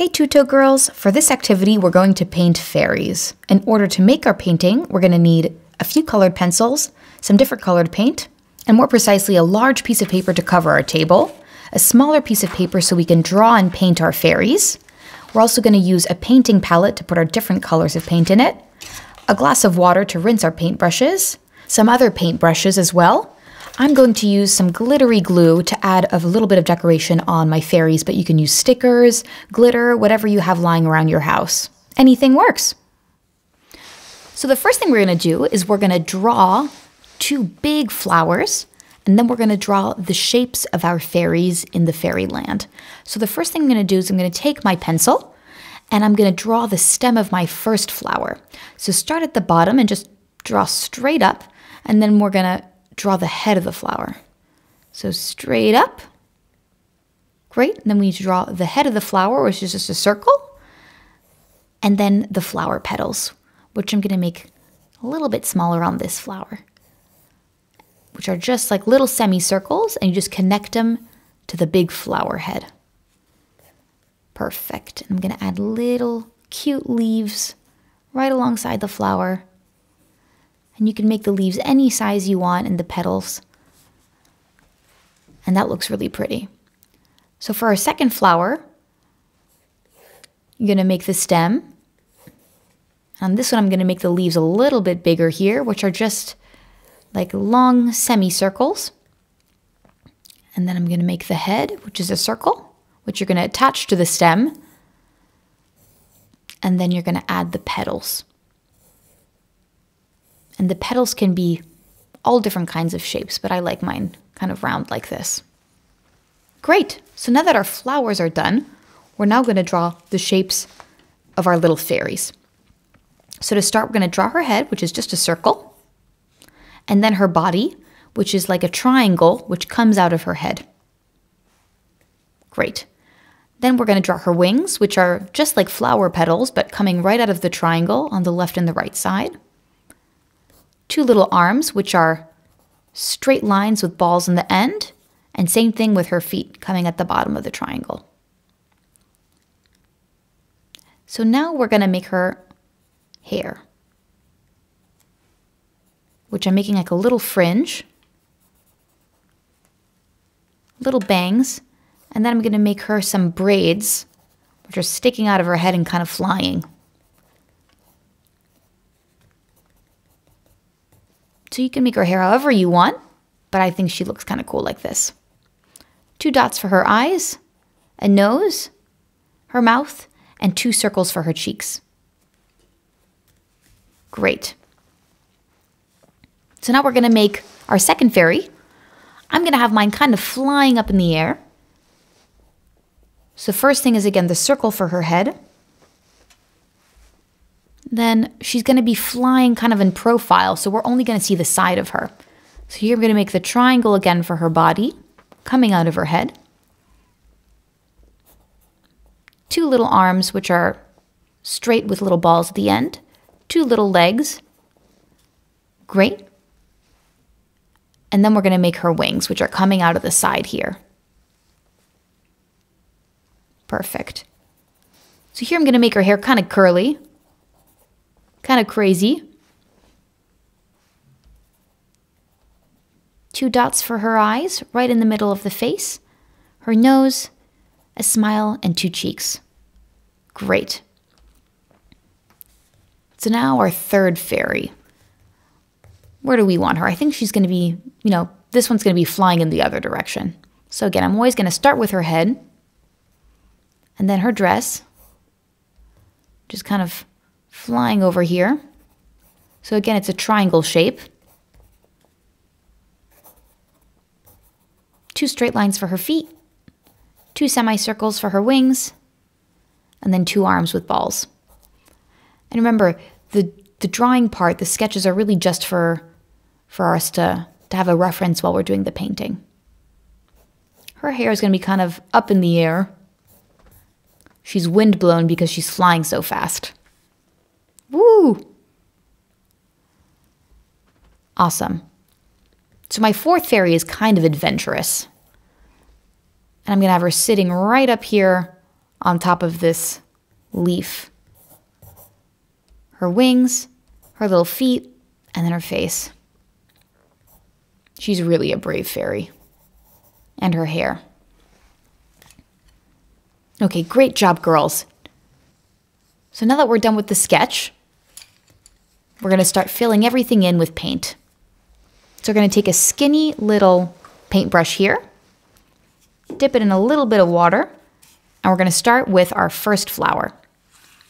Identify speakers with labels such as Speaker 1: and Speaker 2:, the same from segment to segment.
Speaker 1: Hey Tuto girls, for this activity we're going to paint fairies. In order to make our painting, we're going to need a few colored pencils, some different colored paint, and more precisely a large piece of paper to cover our table, a smaller piece of paper so we can draw and paint our fairies. We're also going to use a painting palette to put our different colors of paint in it, a glass of water to rinse our paintbrushes, some other paintbrushes as well. I'm going to use some glittery glue to add a little bit of decoration on my fairies, but you can use stickers, glitter, whatever you have lying around your house. Anything works. So the first thing we're going to do is we're going to draw two big flowers, and then we're going to draw the shapes of our fairies in the fairyland. So the first thing I'm going to do is I'm going to take my pencil, and I'm going to draw the stem of my first flower. So start at the bottom and just draw straight up, and then we're going to draw the head of the flower. So straight up. Great. And then we need to draw the head of the flower, which is just a circle. And then the flower petals, which I'm going to make a little bit smaller on this flower, which are just like little semicircles, and you just connect them to the big flower head. Perfect. And I'm going to add little cute leaves right alongside the flower. And you can make the leaves any size you want and the petals. And that looks really pretty. So for our second flower, you're going to make the stem. On this one, I'm going to make the leaves a little bit bigger here, which are just like long semicircles. And then I'm going to make the head, which is a circle, which you're going to attach to the stem. And then you're going to add the petals. And the petals can be all different kinds of shapes, but I like mine kind of round like this. Great. So now that our flowers are done, we're now going to draw the shapes of our little fairies. So to start, we're going to draw her head, which is just a circle, and then her body, which is like a triangle, which comes out of her head. Great. Then we're going to draw her wings, which are just like flower petals, but coming right out of the triangle on the left and the right side. Two little arms, which are straight lines with balls in the end, and same thing with her feet coming at the bottom of the triangle. So now we're going to make her hair, which I'm making like a little fringe, little bangs, and then I'm going to make her some braids, which are sticking out of her head and kind of flying. So you can make her hair however you want, but I think she looks kind of cool like this. 2 dots for her eyes, a nose, her mouth, and 2 circles for her cheeks. Great. So now we're going to make our second fairy. I'm going to have mine kind of flying up in the air. So first thing is, again, the circle for her head. Then she's going to be flying kind of in profile, so we're only going to see the side of her. So here I'm going to make the triangle again for her body, coming out of her head. 2 little arms, which are straight with little balls at the end. 2 little legs. Great. And then we're going to make her wings, which are coming out of the side here. Perfect. So here I'm going to make her hair kind of curly. Kind of crazy. 2 dots for her eyes, right in the middle of the face. Her nose, a smile, and 2 cheeks. Great. So now our third fairy. Where do we want her? I think she's going to be, this one's going to be flying in the other direction. So again, I'm always going to start with her head. And then her dress. Just kind of flying over here. So again, it's a triangle shape. 2 straight lines for her feet, 2 semicircles for her wings, and then 2 arms with balls. And remember, the drawing part, the sketches are really just for us to have a reference while we're doing the painting. Her hair is going to be kind of up in the air. She's windblown because she's flying so fast. Woo! Awesome. So my fourth fairy is kind of adventurous. And I'm going to have her sitting right up here on top of this leaf. Her wings, her little feet, and then her face. She's really a brave fairy. And her hair. Okay, great job, girls. So now that we're done with the sketch, we're going to start filling everything in with paint. So we're going to take a skinny little paintbrush here, dip it in a little bit of water, and we're going to start with our first flower.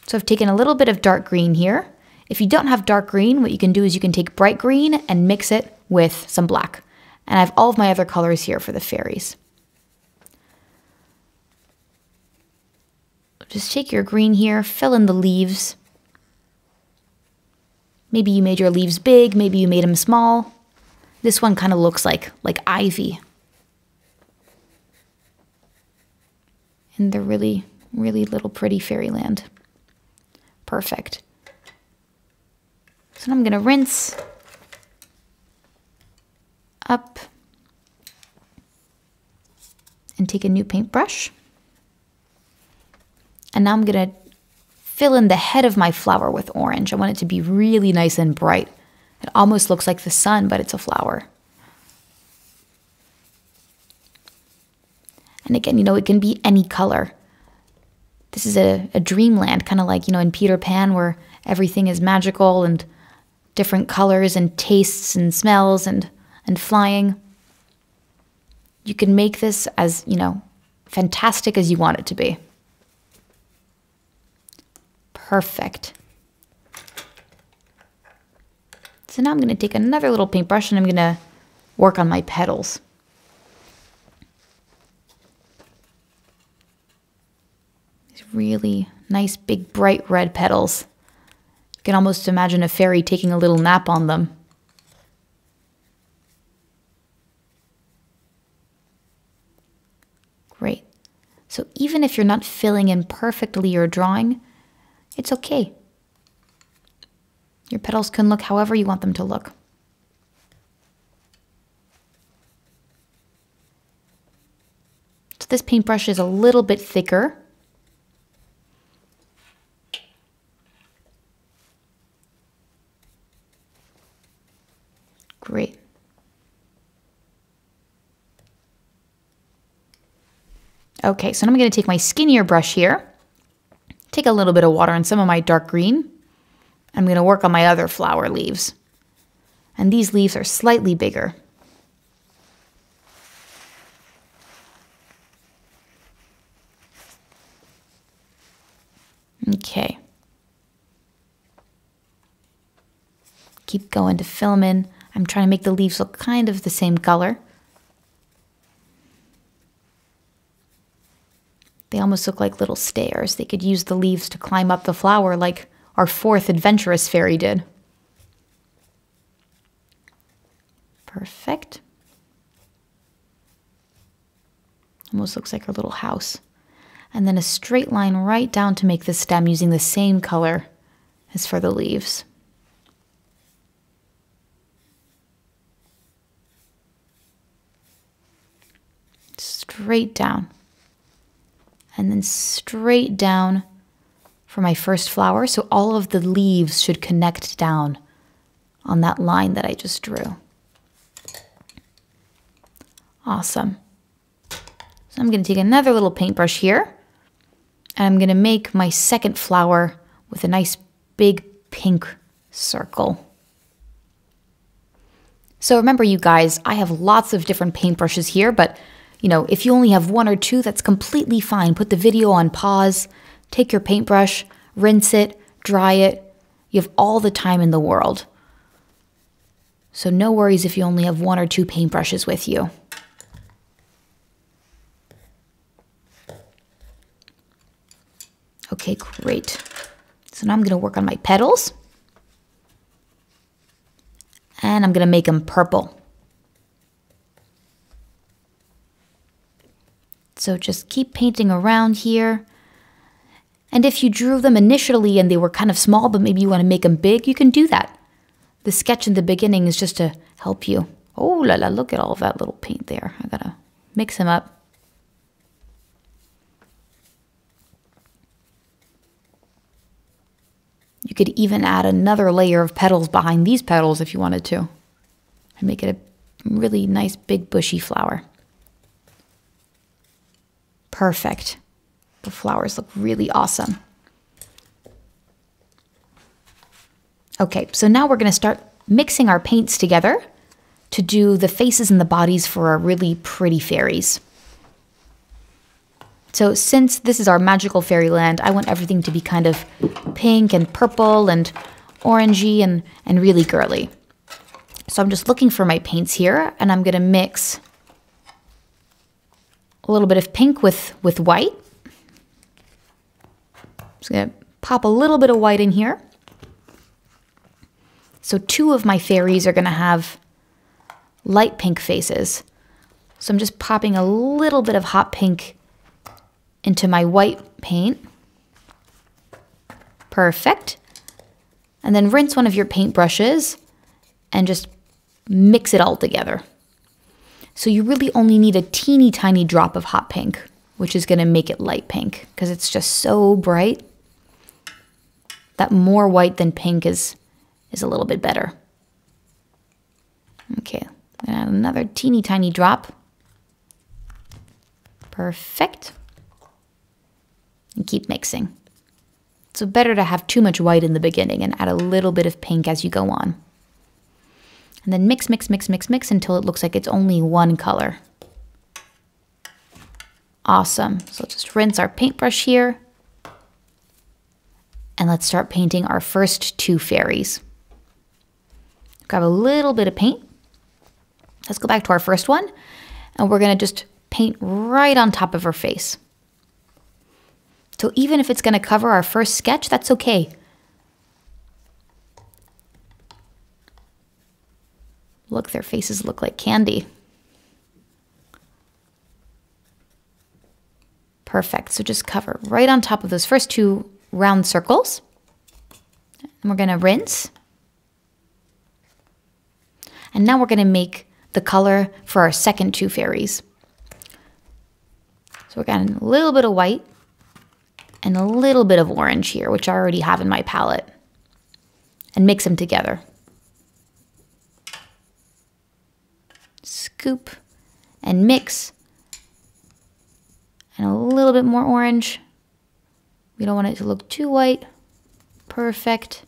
Speaker 1: So I've taken a little bit of dark green here. If you don't have dark green, what you can do is you can take bright green and mix it with some black. And I have all of my other colors here for the fairies. Just take your green here, fill in the leaves. Maybe you made your leaves big, maybe you made them small. This one kind of looks like ivy. And they're really, really little pretty fairyland. Perfect. So now I'm going to rinse up and take a new paintbrush. And now I'm going to fill in the head of my flower with orange. I want it to be really nice and bright. It almost looks like the sun, but it's a flower. And again, it can be any color. This is a dreamland, kind of like, in Peter Pan, where everything is magical and different colors and tastes and smells and flying. You can make this as, fantastic as you want it to be. Perfect. So now I'm going to take another little paintbrush and I'm going to work on my petals. These really nice, big, bright red petals. You can almost imagine a fairy taking a little nap on them. Great. So even if you're not filling in perfectly your drawing, it's okay. Your petals can look however you want them to look. So this paintbrush is a little bit thicker. Great. Okay, so now I'm going to take my skinnier brush here, take a little bit of water and some of my dark green. I'm going to work on my other flower leaves. And these leaves are slightly bigger. Okay. Keep going to fill them in. I'm trying to make the leaves look kind of the same color. They almost look like little stairs. They could use the leaves to climb up the flower like our fourth adventurous fairy did. Perfect. Almost looks like her little house. And then a straight line right down to make the stem using the same color as for the leaves. Straight down. And then straight down for my first flower. So all of the leaves should connect down on that line that I just drew. Awesome. So I'm going to take another little paintbrush here. And I'm going to make my second flower with a nice big pink circle. So remember, you guys, I have lots of different paintbrushes here, but if you only have one or two, that's completely fine. Put the video on pause, take your paintbrush, rinse it, dry it. You have all the time in the world. So no worries if you only have one or two paintbrushes with you. Okay, great. So now I'm going to work on my petals. And I'm going to make them purple. So just keep painting around here. And if you drew them initially and they were kind of small, but maybe you want to make them big, you can do that. The sketch in the beginning is just to help you. Oh la la, look at all of that little paint there. I gotta mix them up. You could even add another layer of petals behind these petals if you wanted to, and make it a really nice big bushy flower. Perfect. The flowers look really awesome. Okay, so now we're going to start mixing our paints together to do the faces and the bodies for our really pretty fairies. So since this is our magical fairyland, I want everything to be kind of pink and purple and orangey and really girly. So I'm just looking for my paints here, and I'm going to mix a little bit of pink with white. Just going to pop a little bit of white in here. So 2 of my fairies are going to have light pink faces. So I'm just popping a little bit of hot pink into my white paint. Perfect. And then rinse one of your paint brushes and just mix it all together. So you really only need a teeny tiny drop of hot pink, which is going to make it light pink because it's just so bright that more white than pink is a little bit better. Okay, add another teeny tiny drop. Perfect. And keep mixing. So better to have too much white in the beginning and add a little bit of pink as you go on. And then mix, mix, mix, mix, mix until it looks like it's only one color. Awesome. So let's just rinse our paintbrush here. And let's start painting our first 2 fairies. Grab a little bit of paint. Let's go back to our first one. And we're going to just paint right on top of her face. So even if it's going to cover our first sketch, that's okay. Look, their faces look like candy. Perfect. So just cover right on top of those first 2 round circles. And we're going to rinse. And now we're going to make the color for our second 2 fairies. So we're getting a little bit of white and a little bit of orange here, which I already have in my palette. And mix them together. Scoop and mix. And a little bit more orange. We don't want it to look too white. Perfect.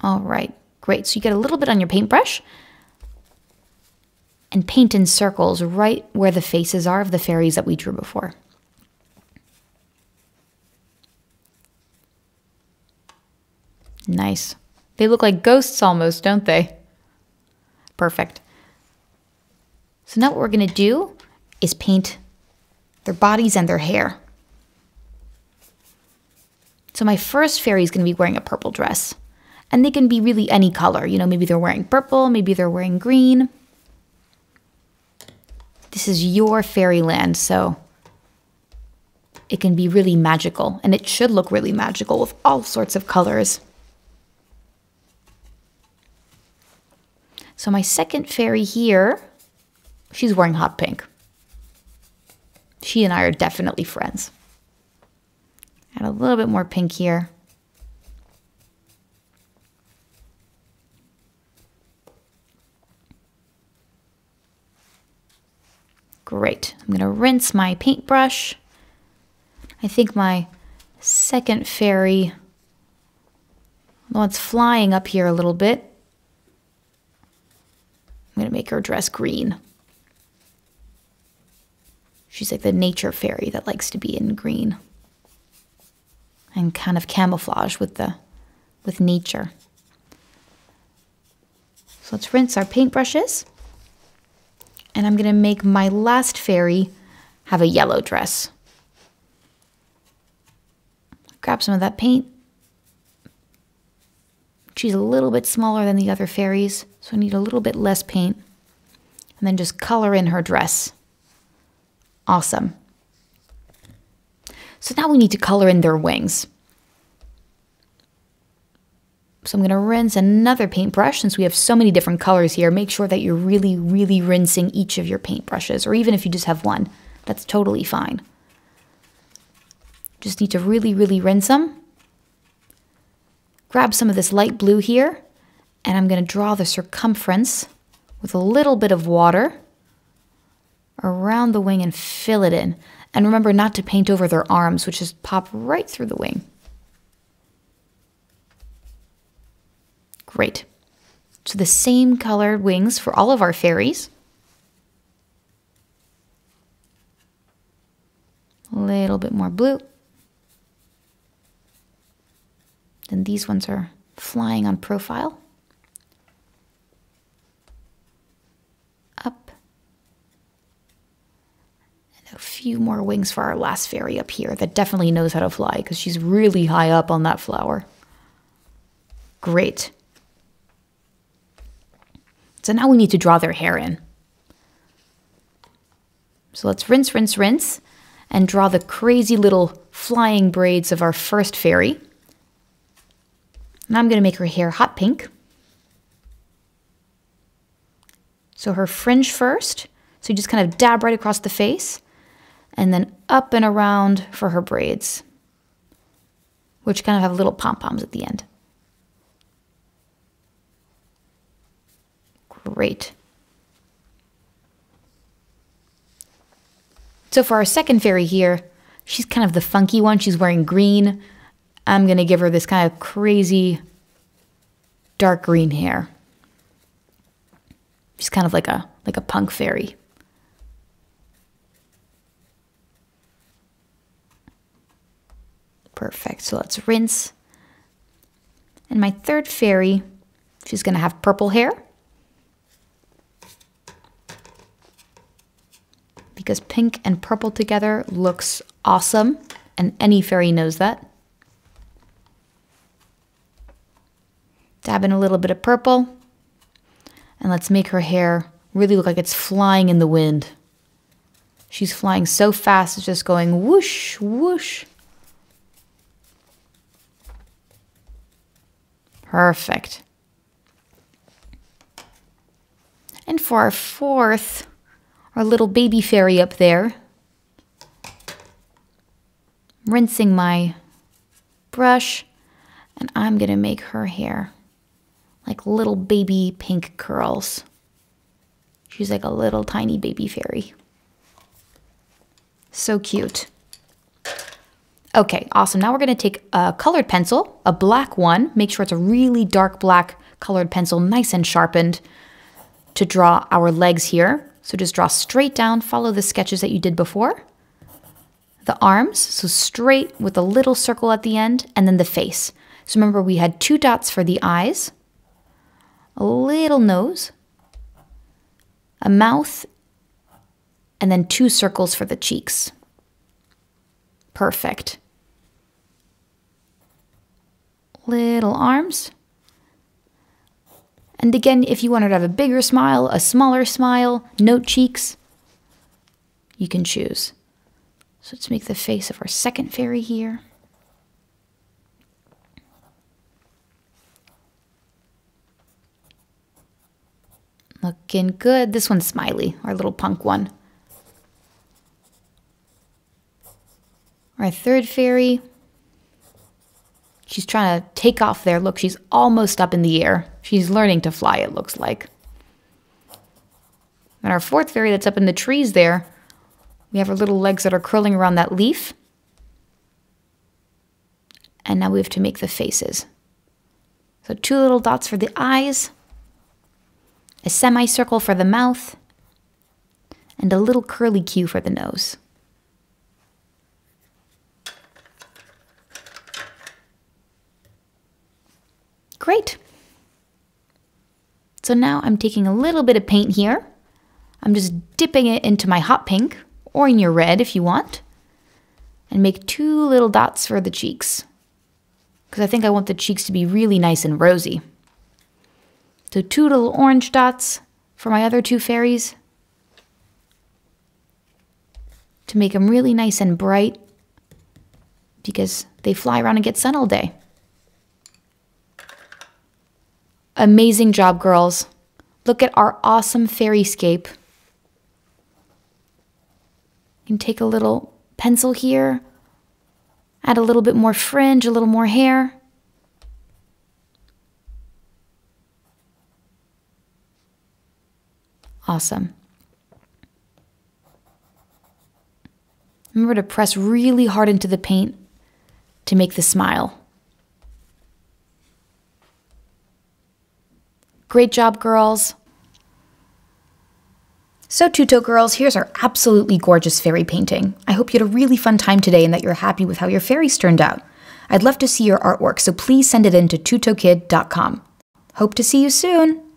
Speaker 1: All right, great. So you get a little bit on your paintbrush and paint in circles right where the faces are of the fairies that we drew before. Nice. They look like ghosts almost, don't they? Perfect. So now what we're going to do is paint their bodies and their hair. So my first fairy is going to be wearing a purple dress. And they can be really any color. You know, maybe they're wearing purple, maybe they're wearing green. This is your fairyland, so it can be really magical. And it should look really magical with all sorts of colors. So my second fairy here, she's wearing hot pink. She and I are definitely friends. Add a little bit more pink here. Great. I'm going to rinse my paintbrush. I think my second fairy, although it's flying up here a little bit, I'm going to make her dress green. She's like the nature fairy that likes to be in green and kind of camouflage with nature. So let's rinse our paintbrushes. And I'm going to make my last fairy have a yellow dress. Grab some of that paint. She's a little bit smaller than the other fairies, so I need a little bit less paint. And then just color in her dress. Awesome. So now we need to color in their wings. So I'm going to rinse another paintbrush. Since we have so many different colors here, make sure that you're really, really rinsing each of your paintbrushes, or even if you just have one, That's totally fine. Just need to really, really rinse them. Grab some of this light blue here, and I'm going to draw the circumference with a little bit of water around the wing and fill it in. And remember not to paint over their arms, which just pop right through the wing. Great. So the same colored wings for all of our fairies. A little bit more blue. Then these ones are flying on profile. Up. And a few more wings for our last fairy up here that definitely knows how to fly because she's really high up on that flower. Great. So now we need to draw their hair in. So let's rinse, rinse, rinse, and draw the crazy little flying braids of our first fairy. Now I'm going to make her hair hot pink. So her fringe first. So you just kind of dab right across the face, and then up and around for her braids, which kind of have little pom-poms at the end. Great. So for our second fairy here, she's kind of the funky one. She's wearing green. I'm going to give her this kind of crazy dark green hair. She's kind of like a punk fairy. Perfect. So let's rinse. And my third fairy, she's going to have purple hair. Because pink and purple together looks awesome, and any fairy knows that. Dab in a little bit of purple, and let's make her hair really look like it's flying in the wind. She's flying so fast, it's just going whoosh, whoosh. Perfect. And for our fourth, our little baby fairy up there, rinsing my brush, and I'm going to make her hair like little baby pink curls. She's like a little tiny baby fairy. So cute. Okay, awesome. Now we're going to take a colored pencil, a black one. Make sure it's a really dark black colored pencil, nice and sharpened, to draw our legs here. So just draw straight down, follow the sketches that you did before. The arms, so straight with a little circle at the end, and then the face. So remember we had 2 dots for the eyes, a little nose, a mouth, and then 2 circles for the cheeks. Perfect. Little arms. And again, if you wanted to have a bigger smile, a smaller smile, no cheeks, you can choose. So let's make the face of our second fairy here. Looking good. This one's smiley, our little punk one. Our third fairy, she's trying to take off there. Look, she's almost up in the air. She's learning to fly, it looks like. And our fourth fairy that's up in the trees there, we have her little legs that are curling around that leaf. And now we have to make the faces. So 2 little dots for the eyes, a semicircle for the mouth, and a little curly Q for the nose. Great. So now I'm taking a little bit of paint here. I'm just dipping it into my hot pink, or in your red if you want, and make 2 little dots for the cheeks, because I think I want the cheeks to be really nice and rosy. So 2 little orange dots for my other 2 fairies to make them really nice and bright, because they fly around and get sun all day. Amazing job, girls. Look at our awesome fairyscape. can take a little pencil here, add a little bit more fringe, a little more hair. Awesome. Remember to press really hard into the paint to make the smile. Great job, girls. So Tuto girls, here's our absolutely gorgeous fairy painting. I hope you had a really fun time today and that you're happy with how your fairies turned out. I'd love to see your artwork, so please send it in to tutokid.com. Hope to see you soon.